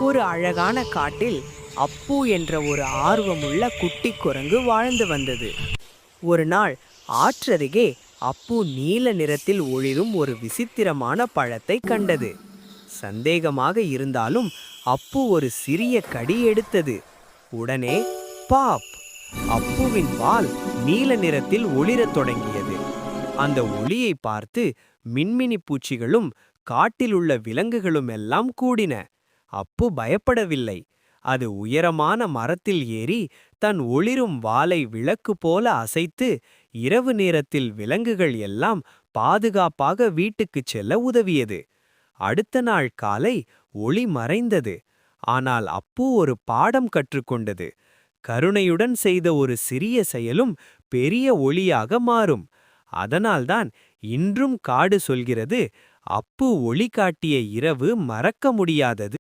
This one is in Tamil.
ஒரு அழகான காட்டில் அப்பு என்ற ஒரு ஆர்வமுள்ள குட்டி குரங்கு வாழ்ந்து வந்தது. ஒரு நாள் ஆற்றருகே அப்பு நீல நிறத்தில் ஒளிரும் ஒரு விசித்திரமான பழத்தை கண்டது. சந்தேகமாக இருந்தாலும் அப்பு ஒரு சிறிய கடி எடுத்தது. உடனே பாப்! அப்புவின் வால் நீல நிறத்தில் ஒளிரத் தொடங்கியது. அந்த ஒளியை பார்த்து மின்மினி பூச்சிகளும் காட்டிலுள்ள விலங்குகளும் எல்லாம் கூடின. அப்பு பயப்படவில்லை. அது உயரமான மரத்தில் ஏறி தன் ஒளிரும் வாலை விளக்கு போல அசைத்து இரவு நேரத்தில் விலங்குகள் எல்லாம் பாதுகாப்பாக வீட்டுக்குச் செல்ல உதவியது. அடுத்த நாள் காலை ஒளி மறைந்தது. ஆனால் அப்பு ஒரு பாடம் கற்றுக்கொண்டது. கருணையுடன் செய்த ஒரு சிறிய செயலும் பெரிய ஒளியாக மாறும். அதனால்தான் இன்றும் காடு சொல்கிறது, அப்பு ஒளி காட்டிய இரவு மறக்க முடியாதது.